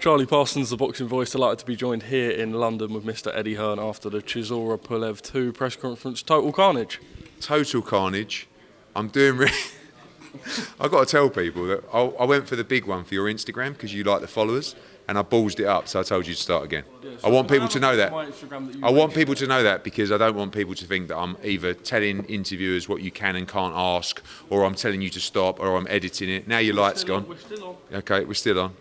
Charlie Parsons, the boxing voice, delighted to be joined here in London with Mr. Eddie Hearn after the Chisora-Pulev2 press conference. Total carnage. Total carnage. I'm doing really... I've got to tell people that I went for the big one for your Instagram because you like the followers, and I ballsed it up, so I told you to start again. Yeah, so I want people to know that. I want people to know that because I don't want people to think that I'm either telling interviewers what you can and can't ask, or I'm telling you to stop, or I'm editing it. Now your light's gone. We're still on. Okay, we're still on.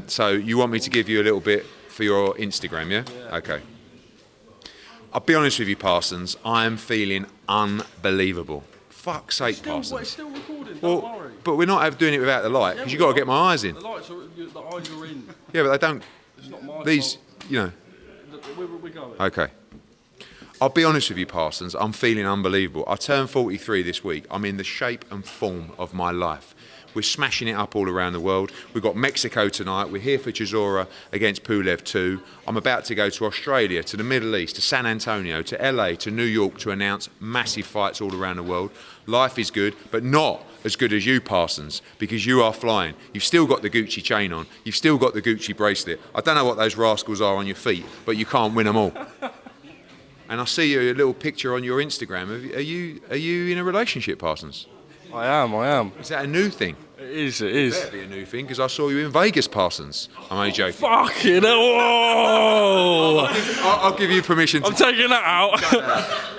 So you want me to give you a little bit for your Instagram, yeah? Okay. I'll be honest with you, Parsons. I am feeling unbelievable. Fuck's sake, Parsons. It's still recording, don't worry. But we're not doing it without the light, because you've got to get my eyes in. The eyes are in. Yeah, but they don't... It's not my these, fault. you know... We're going. Okay. I'll be honest with you, Parsons. I'm feeling unbelievable. I turned 43 this week. I'm in the shape and form of my life. We're smashing it up all around the world. We've got Mexico tonight. We're here for Chisora against Pulev2. I'm about to go to Australia, to the Middle East, to San Antonio, to LA, to New York to announce massive fights all around the world. Life is good, but not as good as you, Parsons, because you are flying. You've still got the Gucci chain on. You've still got the Gucci bracelet. I don't know what those rascals are on your feet, but you can't win them all. And I see a little picture on your Instagram. Are you in a relationship, Parsons? I am. Is that a new thing? It is. It better be a new thing, because I saw you in Vegas, Parsons. I'm only joking. Fucking hell. Whoa! I'll give you permission to... I'm taking that out.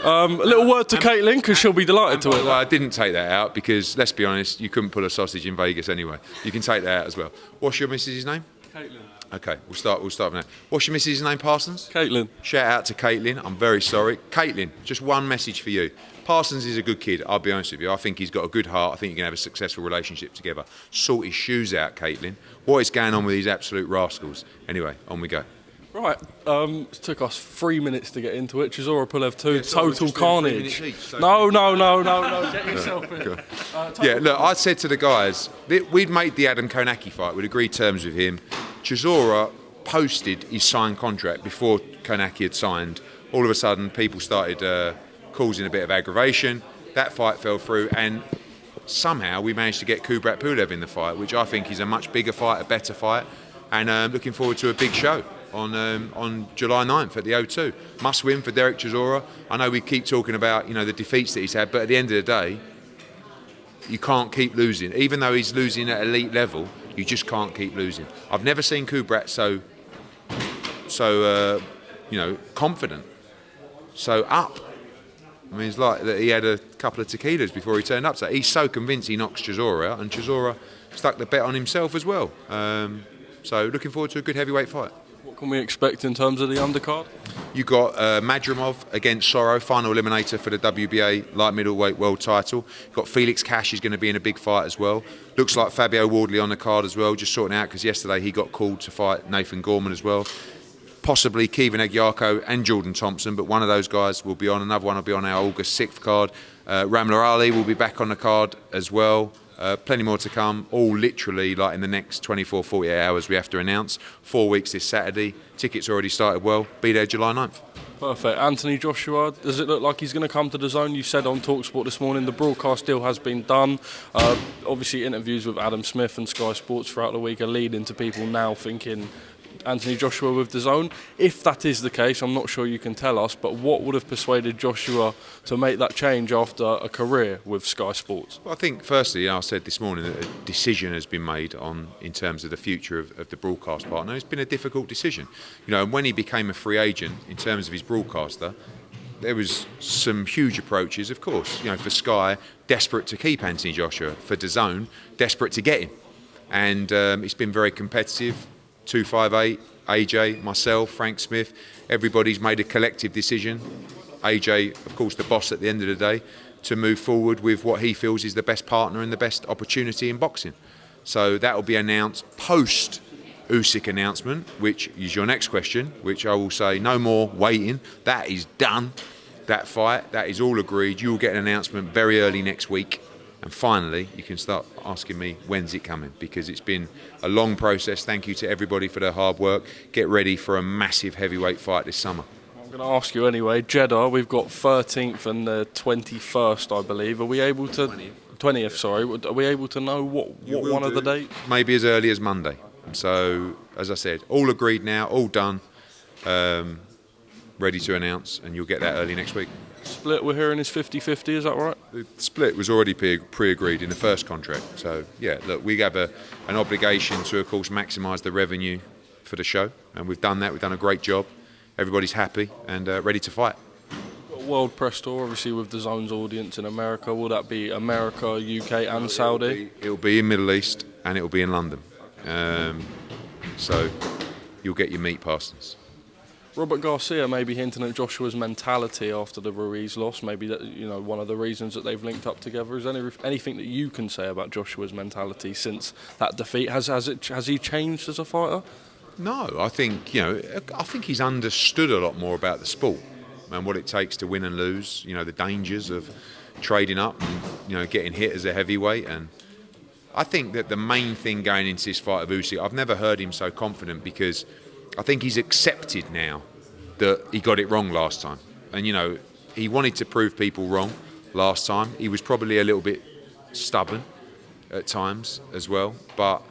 A little word to Caitlin, because she'll be delighted to it. Well, I didn't take that out, because, let's be honest, you couldn't pull a sausage in Vegas anyway. You can take that out as well. What's your missus' name? Caitlin. Okay, we'll start with that. What's your missus' name, Parsons? Caitlin. Shout out to Caitlin. I'm very sorry. Caitlin, just one message for you. Parsons is a good kid, I'll be honest with you. I think he's got a good heart. I think you can have a successful relationship together. Sort his shoes out, Caitlin. What is going on with these absolute rascals? Anyway, on we go. Right, it took us 3 minutes to get into it. Chisora-Pulev2, total carnage. No, get yourself in. Look, I said to the guys, we'd made the Adam Konaki fight, we'd agreed terms with him. Chisora posted his signed contract before Konaki had signed. All of a sudden, people started causing a bit of aggravation. That fight fell through, and somehow we managed to get Chisora-Pulev in the fight, which I think is a much bigger fight, a better fight, and looking forward to a big show on July 9th at the O2. Must win for Derek Chisora. I know we keep talking about the defeats that he's had, but at the end of the day, you can't keep losing. Even though he's losing at elite level, you just can't keep losing. I've never seen Kubrat so confident, so up. I mean, it's like that he had a couple of tequilas before he turned up. So he's so convinced he knocks Chisora out, and Chisora stuck the bet on himself as well. So looking forward to a good heavyweight fight. What can we expect in terms of the undercard? You got Madrimov against Soro, final eliminator for the WBA light middleweight world title. You've got Felix Cash is going to be in a big fight as well. Looks like Fabio Wardley on the card as well, just sorting out because yesterday he got called to fight Nathan Gorman as well. Possibly Kevin Agyarko and Jordan Thompson, but one of those guys will be on. Another one will be on our August 6th card. Ramla Ali will be back on the card as well. Plenty more to come, all literally like in the next 24, 48 hours we have to announce. 4 weeks this Saturday. Tickets already started well. Be there July 9th. Perfect. Anthony Joshua, does it look like he's going to come to the zone? You said on TalkSport this morning the broadcast deal has been done. Obviously interviews with Adam Smith and Sky Sports throughout the week are leading to people now thinking Anthony Joshua with the zone. If that is the case, I'm not sure you can tell us, but what would have persuaded Joshua to make that change after a career with Sky Sports? Well, I think firstly, I said this morning that a decision has been made in terms of the future of the broadcast partner. It's been a difficult decision. And when he became a free agent in terms of his broadcaster, there was some huge approaches, of course. For Sky, desperate to keep Anthony Joshua. For DAZN, desperate to get him. And it's been very competitive. 258, AJ, myself, Frank Smith, everybody's made a collective decision. AJ, of course, the boss at the end of the day, to move forward with what he feels is the best partner and the best opportunity in boxing. So that will be announced post Usyk announcement, which is your next question, which I will say no more waiting. That is done. That fight, that is all agreed. You will get an announcement very early next week. And finally, you can start asking me, when's it coming? Because it's been a long process. Thank you to everybody for their hard work. Get ready for a massive heavyweight fight this summer. I'm going to ask you anyway. Jeddah, we've got 13th and the 21st, I believe. Are we able to... 20th, sorry. Are we able to know what one of the dates? Maybe as early as Monday. So, as I said, all agreed now, all done, ready to announce, and you'll get that early next week. Split, we're hearing, is 50-50, is that right? The split was already pre-agreed in the first contract. So, yeah, look, we have an obligation to, of course, maximise the revenue for the show, and we've done that. We've done a great job. Everybody's happy and ready to fight. World press tour, obviously, with the DAZN's audience in America. Will that be America, UK and Saudi? It'll be in Middle East and it'll be in London. So you'll get your meat Parsons. Robert Garcia may be hinting at Joshua's mentality after the Ruiz loss. Maybe that, one of the reasons that they've linked up together. Is there anything that you can say about Joshua's mentality since that defeat? Has he changed as a fighter? No, I think he's understood a lot more about the sport and what it takes to win and lose. The dangers of trading up and getting hit as a heavyweight. And I think that the main thing going into this fight of Usyk, I've never heard him so confident, because I think he's accepted now that he got it wrong last time. And he wanted to prove people wrong last time. He was probably a little bit stubborn at times as well, but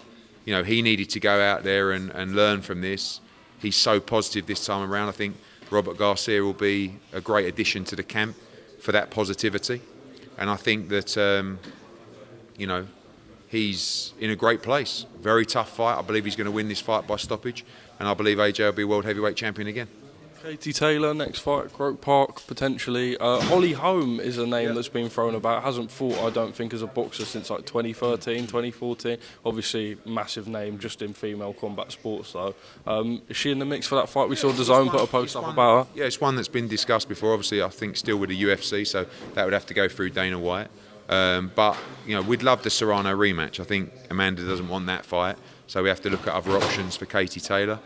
he needed to go out there and learn from this. He's so positive this time around. I think Robert Garcia will be a great addition to the camp for that positivity. And I think that, he's in a great place. Very tough fight. I believe he's going to win this fight by stoppage. And I believe AJ will be world heavyweight champion again. Katie Taylor, next fight, Croke Park, potentially. Holly Holm is a name that's been thrown about. Hasn't fought, I don't think, as a boxer since like 2013, 2014. Obviously, massive name just in female combat sports, though. Is she in the mix for that fight? We saw DAZN put a post up about her. Yeah, it's one that's been discussed before. Obviously, I think still with the UFC, so that would have to go through Dana White. But we'd love the Serrano rematch. I think Amanda doesn't want that fight, so we have to look at other options for Katie Taylor.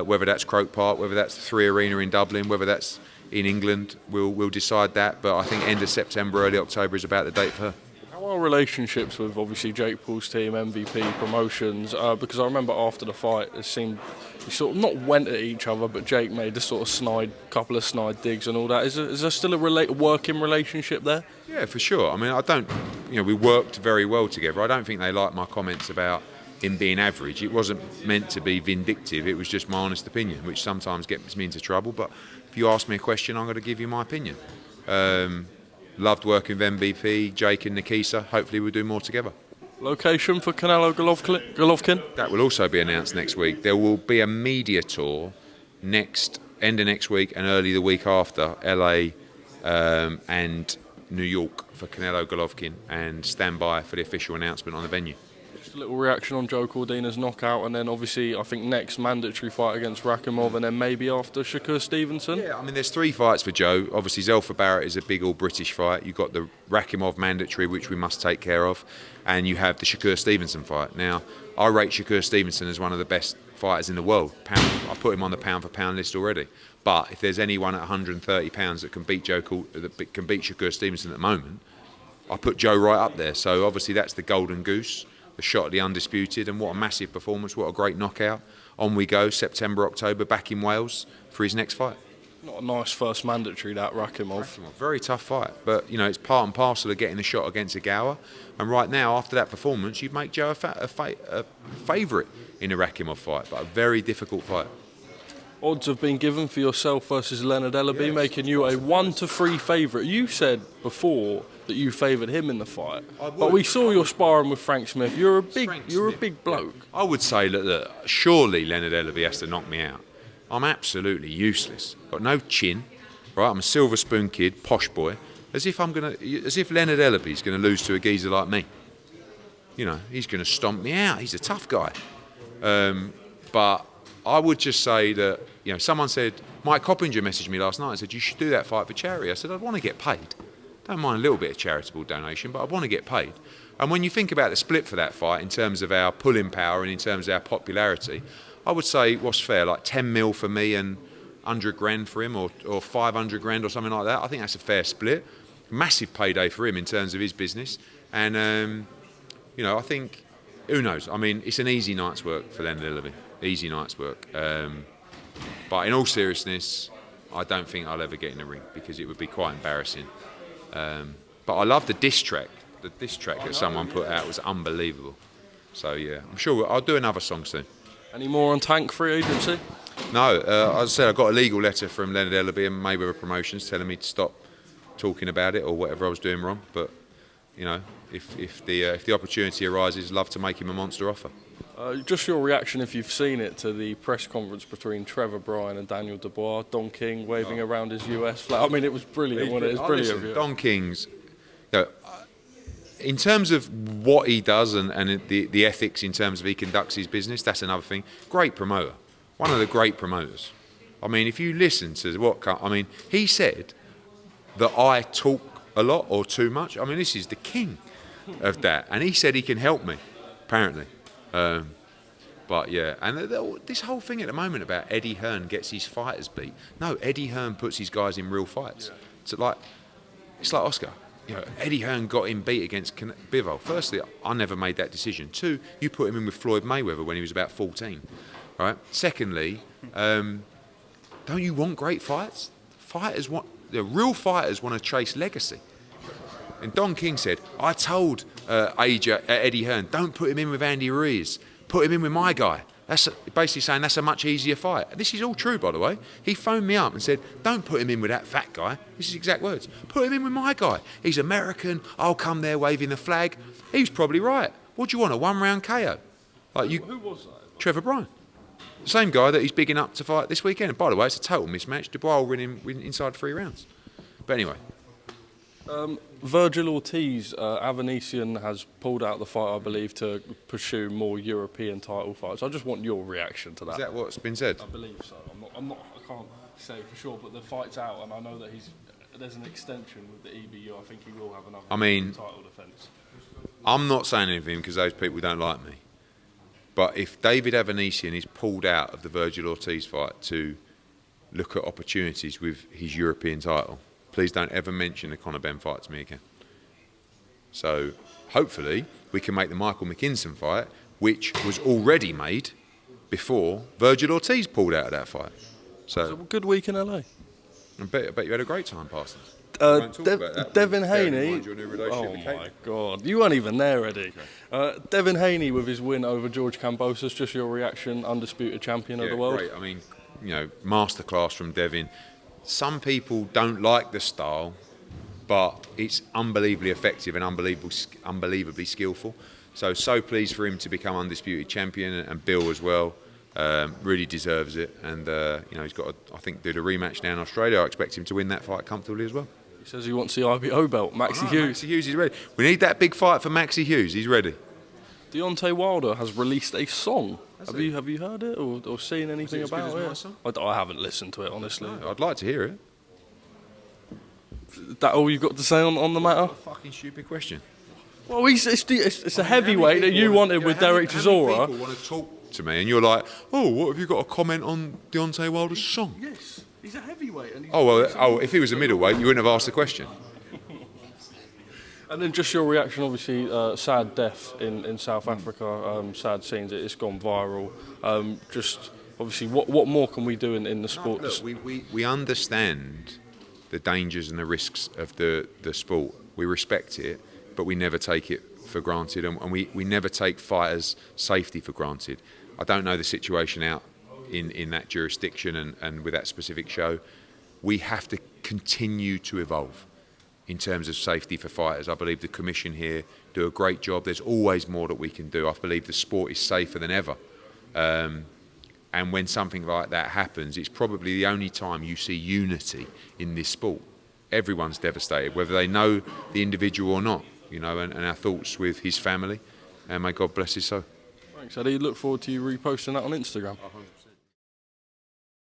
Whether that's Croke Park, whether that's 3 Arena in Dublin, whether that's in England, we'll decide that. But I think end of September, early October is about the date for her. How are relationships with obviously Jake Paul's team, MVP Promotions? Because I remember after the fight, it seemed you sort of not went at each other, but Jake made this sort of couple of snide digs and all that. Is there still a working relationship there? Yeah, for sure. I mean, I don't. We worked very well together. I don't think they like my comments about him being average. It wasn't meant to be vindictive. It was just my honest opinion, which sometimes gets me into trouble. But if you ask me a question, I'm going to give you my opinion. Loved working with MVP, Jake and Nikisa. Hopefully we'll do more together. Location for Canelo Golovkin? That will also be announced next week. There will be a media tour end of next week and early the week after, LA and New York for Canelo Golovkin, and stand by for the official announcement on the venue. Just a little reaction on Joe Cordina's knockout, and then obviously I think next mandatory fight against Rakimov, and then maybe after Shakur Stevenson. Yeah, I mean there's 3 fights for Joe. Obviously Zelfa Barrett is a big all-British fight. You've got the Rakimov mandatory, which we must take care of, and you have the Shakur Stevenson fight. Now, I rate Shakur Stevenson as one of the best fighters in the world. I put him on the pound-for-pound list already. But if there's anyone at 130 pounds that can beat Shakur Stevenson at the moment, I put Joe right up there. So obviously that's the golden goose, the shot of the undisputed, and what a massive performance, what a great knockout. On we go, September, October, back in Wales for his next fight. Not a nice first mandatory, that Rakimov. Very tough fight, but it's part and parcel of getting the shot against Agawa. And right now, after that performance, you'd make Joe a favourite in a Rakimov fight, but a very difficult fight. Odds have been given for yourself versus Leonard Ellerbe, making you a 1-3 favourite. You said before that you favoured him in the fight, but we saw your sparring with Frank Smith. You're a big bloke. I would say that surely Leonard Ellerbe has to knock me out. I'm absolutely useless. Got no chin, right? I'm a silver spoon kid, posh boy. As if Leonard Ellerbe's going to lose to a geezer like me. He's going to stomp me out. He's a tough guy. But I would just say that, someone said, Mike Coppinger messaged me last night and said, you should do that fight for charity. I said, I'd want to get paid. Don't mind a little bit of charitable donation, but I want to get paid. And when you think about the split for that fight in terms of our pulling power and in terms of our popularity, I would say what's fair, like 10 mil for me and 100 grand for him, or 500 grand or something like that. I think that's a fair split. Massive payday for him in terms of his business. And, I think, who knows? I mean, it's an easy night's work for Leonard Ellerbe. Easy night's work. But in all seriousness, I don't think I'll ever get in the ring because it would be quite embarrassing. But I love the diss track. The diss track that someone put out was unbelievable. So yeah, I'm sure I'll do another song soon. Any more on Tank free agency? No, as I said, I got a legal letter from Leonard Ellerbe and Mayweather Promotions telling me to stop talking about it or whatever I was doing wrong. But you know, if the opportunity arises, love to make him a monster offer. Just your reaction, if you've seen it, to the press conference between Trevor Bryan and Daniel Dubois, Don King waving around his US flag. I mean, it was brilliant, wasn't it? It was brilliant. Listen, Don King's, you know, in terms of what he does and the ethics in terms of he conducts his business, that's another thing. Great promoter, one of the great promoters. I mean, if you listen to he said that I talk a lot or too much. I mean, this is the king of that, and he said he can help me, apparently. But yeah, and this whole thing at the moment about Eddie Hearn gets his fighters beat. No, Eddie Hearn puts his guys in real fights. Yeah. It's like Oscar. You know, Eddie Hearn got him beat against Bivol. Firstly, I never made that decision. Two, you put him in with Floyd Mayweather when he was about 14. Right. Secondly, don't you want great fights? Real fighters want to chase legacy. And Don King said, I told Eddie Hearn, don't put him in with Andy Ruiz. Put him in with my guy. That's basically saying that's a much easier fight. This is all true, by the way. He phoned me up and said, don't put him in with that fat guy. This is exact words. Put him in with my guy. He's American. I'll come there waving the flag. He was probably right. What do you want, a one-round KO? Who was that? Trevor Bryan. The same guy that he's bigging up to fight this weekend. And by the way, it's a total mismatch. Dubois will win inside 3 rounds. But anyway. Virgil Ortiz, Avanesian, has pulled out the fight, I believe, to pursue more European title fights. I just want your reaction to that. Is that what's been said? I believe so. I can't say for sure, but the fight's out, and I know that there's an extension with the EBU. I think he will have another title defence. I'm not saying anything because those people don't like me. But if David Avanesian is pulled out of the Virgil Ortiz fight to look at opportunities with his European title, please don't ever mention the Conor Benn fight to me again. So hopefully we can make the Michael McKinson fight, which was already made before Virgil Ortiz pulled out of that fight. So it was a good week in LA. I bet you had a great time, Parsons. Devin Haney. Oh my God, you weren't even there, Eddie. Okay. Devin Haney with his win over George Kambosos. Just your reaction, undisputed champion of the world. Great. I mean, masterclass from Devin. Some people don't like the style, but it's unbelievably effective and unbelievably skillful. So pleased for him to become undisputed champion, and Bill as well. Really deserves it, and he's got to, I think, do the rematch now in Australia. I expect him to win that fight comfortably as well. He says he wants the IBO belt. Maxi Hughes. Maxi Hughes is ready. We need that big fight for Maxi Hughes. He's ready. Deontay Wilder has released a song. Have you heard it or seen anything about it? Song? I haven't listened to it, honestly. No, I'd like to hear it. Is that all you've got to say on the matter? Fucking stupid question. Well, it's a heavyweight that you wanted with Derek Chisora. How many people want to talk to me and you're like, oh, what have you got a comment on Deontay Wilder's song? Yes, he's a heavyweight. And if he was a middleweight, you wouldn't have asked the question. And then just your reaction, obviously, sad death in South Africa, sad scenes, it's gone viral. Just, obviously, what more can we do in the sport? No, look, we understand the dangers and the risks of the sport. We respect it, but we never take it for granted, and we never take fighters' safety for granted. I don't know the situation out in that jurisdiction and with that specific show. We have to continue to evolve in terms of safety for fighters. I believe the commission here do a great job. There's always more that we can do. I believe the sport is safer than ever. And when something like that happens, it's probably the only time you see unity in this sport. Everyone's devastated, whether they know the individual or not, and our thoughts with his family, and may God bless his soul. Thanks, Eddie. Look forward to you reposting that on Instagram. 100%.